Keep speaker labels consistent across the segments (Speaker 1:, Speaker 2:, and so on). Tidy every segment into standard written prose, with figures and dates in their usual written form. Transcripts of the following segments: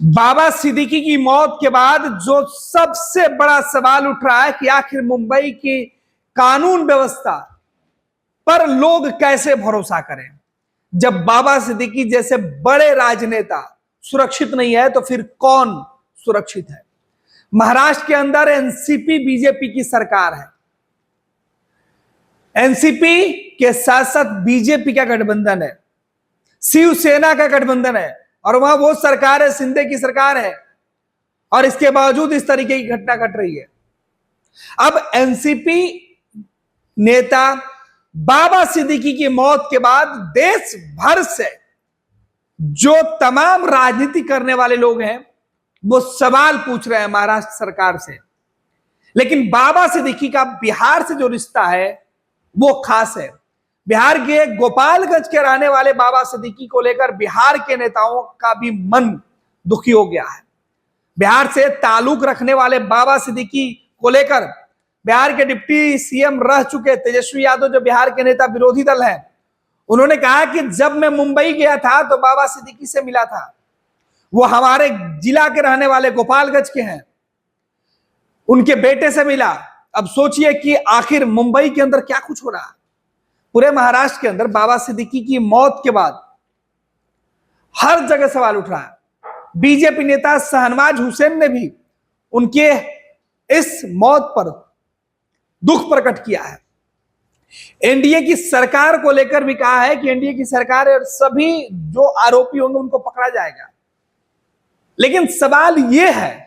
Speaker 1: बाबा सिद्दीकी की मौत के बाद जो सबसे बड़ा सवाल उठ रहा है कि आखिर मुंबई की कानून व्यवस्था पर लोग कैसे भरोसा करें। जब बाबा सिद्दीकी जैसे बड़े राजनेता सुरक्षित नहीं है तो फिर कौन सुरक्षित है। महाराष्ट्र के अंदर एनसीपी बीजेपी की सरकार है। एनसीपी के साथ साथ बीजेपी का गठबंधन है, शिवसेना का गठबंधन है और वहां वो सरकार है, शिंदे की सरकार है, और इसके बावजूद इस तरीके की घटना घट रही है। अब एनसीपी नेता बाबा सिद्दीकी की मौत के बाद देश भर से जो तमाम राजनीति करने वाले लोग हैं वो सवाल पूछ रहे हैं महाराष्ट्र सरकार से। लेकिन बाबा सिद्दीकी का बिहार से जो रिश्ता है वो खास है। बिहार के गोपालगंज के रहने वाले बाबा सिद्दीकी को लेकर बिहार के नेताओं का भी मन दुखी हो गया है। बिहार से ताल्लुक रखने वाले बाबा सिद्दीकी को लेकर बिहार के डिप्टी सीएम रह चुके तेजस्वी यादव, जो बिहार के नेता विरोधी दल हैं, उन्होंने कहा कि जब मैं मुंबई गया था तो बाबा सिद्दीकी से मिला था। वो हमारे जिला के रहने वाले गोपालगंज के हैं, उनके बेटे से मिला। अब सोचिए कि आखिर मुंबई के अंदर क्या कुछ हो रहा है। पूरे महाराष्ट्र के अंदर बाबा सिद्दीकी की मौत के बाद हर जगह सवाल उठ रहा है। बीजेपी नेता शहनवाज हुसैन ने भी उनके इस मौत पर दुख प्रकट किया है। एनडीए की सरकार को लेकर भी कहा है कि एनडीए की सरकार और सभी जो आरोपी होंगे उनको पकड़ा जाएगा। लेकिन सवाल यह है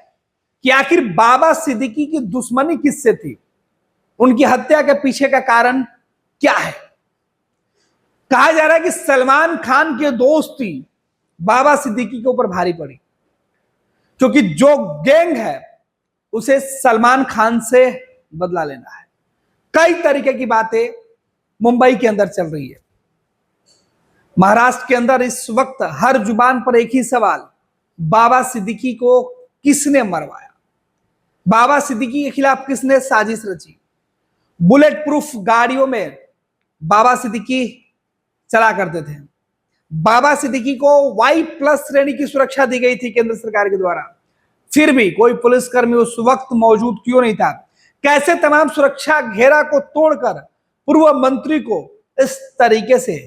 Speaker 1: कि आखिर बाबा सिद्दीकी की दुश्मनी किससे थी, उनकी हत्या के पीछे का कारण क्या है। कहा जा रहा है कि सलमान खान के दोस्ती बाबा सिद्दीकी के ऊपर भारी पड़ी, क्योंकि जो गैंग है उसे सलमान खान से बदला लेना है। कई तरीके की बातें मुंबई के अंदर चल रही है। महाराष्ट्र के अंदर इस वक्त हर जुबान पर एक ही सवाल, बाबा सिद्दीकी को किसने मरवाया, बाबा सिद्दीकी के खिलाफ किसने साजिश रची। बुलेट प्रूफ गाड़ियों में बाबा सिद्दीकी चला करते थे। बाबा सिद्दीकी को Y+ श्रेणी की सुरक्षा दी गई थी केंद्र सरकार के द्वारा, फिर भी कोई पुलिसकर्मी उस वक्त मौजूद क्यों नहीं था। कैसे तमाम सुरक्षा घेरा को तोड़कर पूर्व मंत्री को इस तरीके से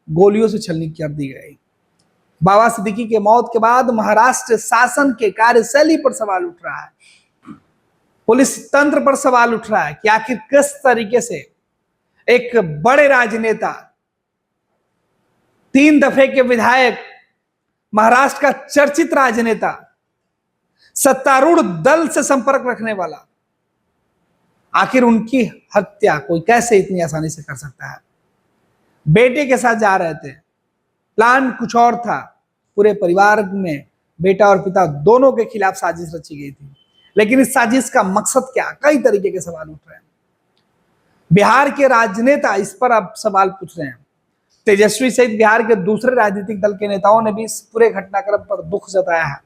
Speaker 1: गोलियों से छलनी कर दी गई। बाबा सिद्दीकी के मौत के बाद महाराष्ट्र शासन के कार्यशैली पर सवाल उठ रहा है, पुलिस तंत्र पर सवाल उठ रहा है कि आखिर किस तरीके से एक बड़े राजनेता, 3 दफे के विधायक, महाराष्ट्र का चर्चित राजनेता, सत्तारूढ़ दल से संपर्क रखने वाला, आखिर उनकी हत्या कोई कैसे इतनी आसानी से कर सकता है। बेटे के साथ जा रहे थे, प्लान कुछ और था, पूरे परिवार में बेटा और पिता दोनों के खिलाफ साजिश रची गई थी। लेकिन इस साजिश का मकसद क्या, कई तरीके के सवाल उठ रहे हैं। बिहार के राजनेता इस पर अब सवाल पूछ रहे हैं। तेजस्वी सहित बिहार के दूसरे राजनीतिक दल के नेताओं ने भी इस पूरे घटनाक्रम पर दुख जताया है।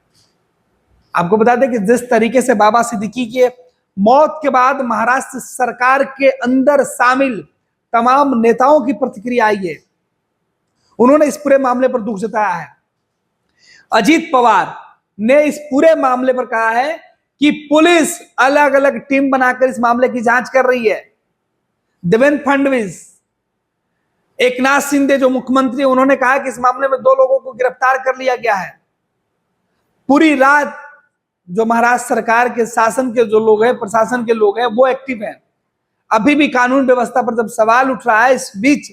Speaker 1: आपको बता दें कि जिस तरीके से बाबा सिद्दीकी के मौत के बाद महाराष्ट्र सरकार के अंदर शामिल तमाम नेताओं की प्रतिक्रिया आई है, उन्होंने इस पूरे मामले पर दुख जताया है। अजीत पवार ने इस पूरे मामले पर कहा है कि पुलिस अलग अलग टीम बनाकर इस मामले की जांच कर रही है। देवेंद्र फडणवीस, एकनाथ शिंदे जो मुख्यमंत्री, उन्होंने कहा कि इस मामले में 2 लोगों को गिरफ्तार कर लिया गया है। पूरी रात जो महाराष्ट्र सरकार के शासन के जो लोग हैं, प्रशासन के लोग हैं, वो एक्टिव हैं। अभी भी कानून व्यवस्था पर जब सवाल उठ रहा है, इस बीच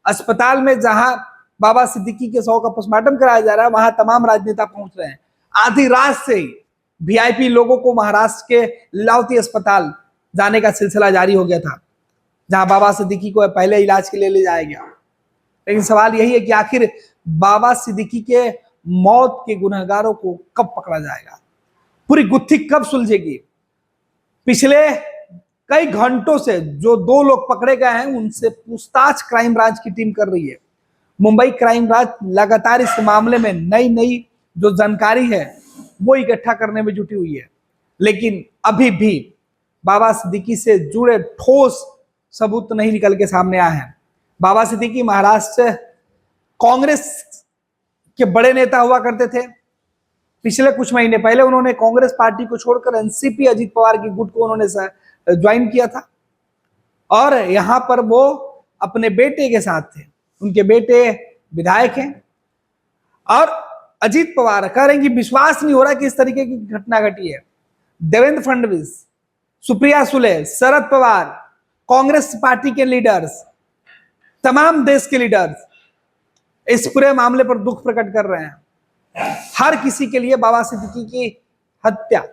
Speaker 1: अस्पताल में जहां बाबा सिद्दीकी के शव का पोस्टमार्टम कराया जा रहा है, वहां तमाम राजनेता पहुंच रहे हैं। आधी रात से ही वीआईपी लोगों को महाराष्ट्र के लीलावती अस्पताल जाने का सिलसिला जारी हो गया था, जहां बाबा सिद्दीकी को पहले इलाज के लिए ले जाया गया। लेकिन सवाल यही है कि आखिर बाबा सिद्दीकी के मौत के गुनहगारों को कब पकड़ा जाएगा, पूरी गुत्थी कब सुलझेगी। पिछले कई घंटों से जो 2 लोग पकड़े गए हैं उनसे पूछताछ क्राइम ब्रांच की टीम कर रही है। मुंबई क्राइम ब्रांच लगातार इस मामले में नई नई जो जानकारी है वो इकट्ठा करने में जुटी हुई है, लेकिन अभी भी बाबा सिद्दीकी से जुड़े ठोस सबूत नहीं निकल के सामने आए हैं। बाबा सिद्दीकी महाराष्ट्र कांग्रेस के बड़े नेता हुआ करते थे, पिछले कुछ महीने पहले उन्होंने कांग्रेस पार्टी को छोड़कर एनसीपी अजीत पवार की गुट को उन्होंने ज्वाइन किया था, और यहां पर वो अपने बेटे के साथ थे। उनके बेटे विधायक हैं, और अजीत पवार कह रहे हैं कि विश्वास नहीं हो रहा कि इस तरीके की घटना घटी है। देवेंद्र फडणवीस, सुप्रिया सुले, शरद पवार, कांग्रेस पार्टी के लीडर्स, तमाम देश के लीडर्स इस पूरे मामले पर दुख प्रकट कर रहे हैं। हर किसी के लिए बाबा सिद्दीकी की हत्या,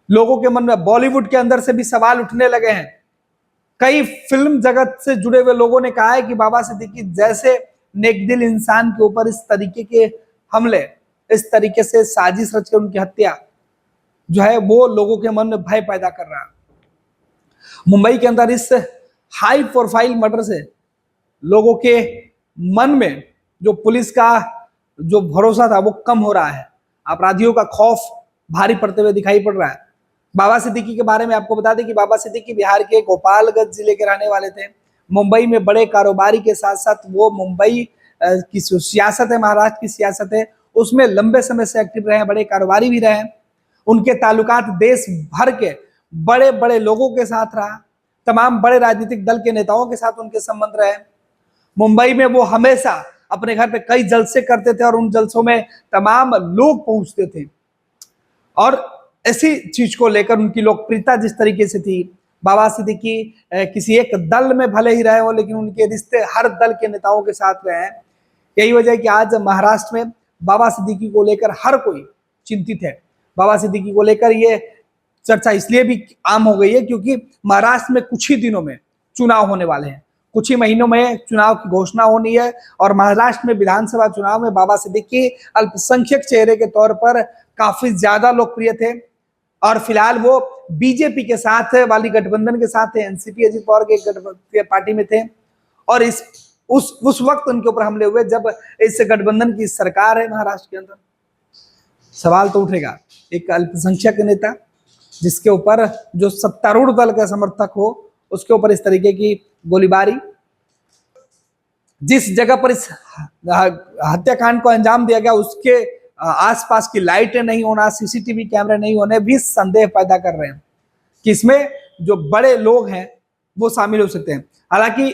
Speaker 1: लोगों के मन में बॉलीवुड के अंदर से भी सवाल उठने लगे हैं। कई फिल्म जगत से जुड़े हुए लोगों ने कहा है कि बाबा सिद्दीकी जैसे नेकदिल इंसान के ऊपर इस तरीके के हमले, इस तरीके से साजिश रचकर उनकी हत्या जो है वो लोगों के मन में भय पैदा कर रहा है। मुंबई के अंदर इस हाई प्रोफाइल मर्डर से लोगों के मन में जो पुलिस का जो भरोसा था वो कम हो रहा है। अपराधियों का खौफ भारी पड़ते हुए दिखाई पड़ रहा है। बाबा सिद्दीकी के बारे में आपको बता दें कि बाबा सिद्दीकी बिहार के गोपालगंज जिले के रहने वाले थे। मुंबई में बड़े कारोबारी के साथ साथ वो मुंबई की सियासत है, महाराष्ट्र की सियासत है, उसमें लंबे समय से एक्टिव रहे, बड़े कारोबारी भी रहे। उनके ताल्लुकात देश भर के बड़े बड़े लोगों के साथ रहा, तमाम बड़े राजनीतिक दल के नेताओं के साथ उनके संबंध रहे। मुंबई में वो हमेशा अपने घर पे कई जलसे करते थे और उन जलसों में तमाम लोग पहुंचते थे, और ऐसी चीज को लेकर उनकी लोकप्रियता जिस तरीके से थी, बाबा सिद्दीकी किसी एक दल में भले ही रहे हो लेकिन उनके रिश्ते हर दल के नेताओं के साथ रहे हैं। यही वजह है कि आज महाराष्ट्र में बाबा सिद्दीकी को लेकर हर कोई चिंतित है। बाबा सिद्दीकी को लेकर ये चर्चा इसलिए भी आम हो गई है क्योंकि महाराष्ट्र में कुछ ही दिनों में चुनाव होने वाले हैं, कुछ ही महीनों में चुनाव की घोषणा होनी है, और महाराष्ट्र में विधानसभा चुनाव में बाबा सिद्दीकी अल्पसंख्यक चेहरे के तौर पर काफी ज्यादा लोकप्रिय थे, और फिलहाल वो बीजेपी के साथ वाली गठबंधन के साथ थे, एनसीपी अजीत पवार के पार्टी में थे, और उस वक्त उनके ऊपर हमले हुए जब इस गठबंधन की सरकार है महाराष्ट्र के अंदर। सवाल तो उठेगा, एक अल्पसंख्यक नेता जिसके ऊपर जो सत्तारूढ़ दल का समर्थक हो उसके ऊपर इस तरीके की गोलीबारी, जिस जगह पर इस हत्याकांड को अंजाम दिया गया उसके आसपास की लाइटें नहीं होना, सीसीटीवी कैमरे नहीं होने भी संदेह पैदा कर रहे हैं कि इसमें जो बड़े लोग हैं वो शामिल हो सकते हैं। हालांकि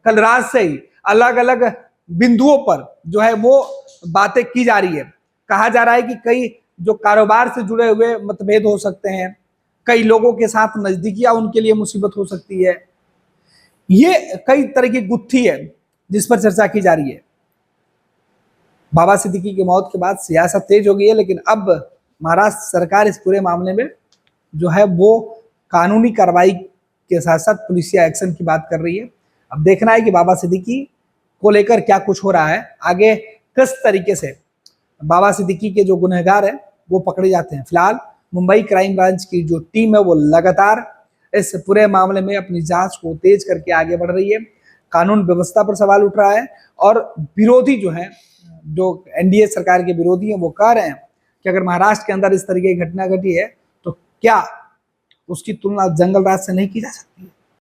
Speaker 1: कल रात से ही अलग अलग बिंदुओं पर जो है वो बातें की जा रही है। कहा जा रहा है कि कई जो कारोबार से जुड़े हुए मतभेद हो सकते हैं, कई लोगों के साथ नजदीकियां उनके लिए मुसीबत हो सकती है। ये कई तरह की गुत्थी है जिस पर चर्चा की जा रही है। बाबा सिद्दीकी की मौत के बाद सियासत तेज हो गई है, लेकिन अब महाराष्ट्र सरकार इस पूरे मामले में जो है वो कानूनी कार्रवाई के साथ साथ पुलिसिया एक्शन की बात कर रही है। अब देखना है कि बाबा सिद्दीकी को लेकर क्या कुछ हो रहा है, आगे किस तरीके से बाबा सिद्दीकी के जो गुनहगार हैं वो पकड़े जाते हैं। फिलहाल मुंबई क्राइम ब्रांच की जो टीम है वो लगातार इस पूरे मामले में अपनी जांच को तेज करके आगे बढ़ रही है। कानून व्यवस्था पर सवाल उठ रहा है, और विरोधी जो है, जो एनडीए सरकार के विरोधी हैं, वो कह रहे हैं कि अगर महाराष्ट्र के अंदर इस तरीके की घटना घटी है तो क्या उसकी तुलना जंगल राज से नहीं की जा सकती है।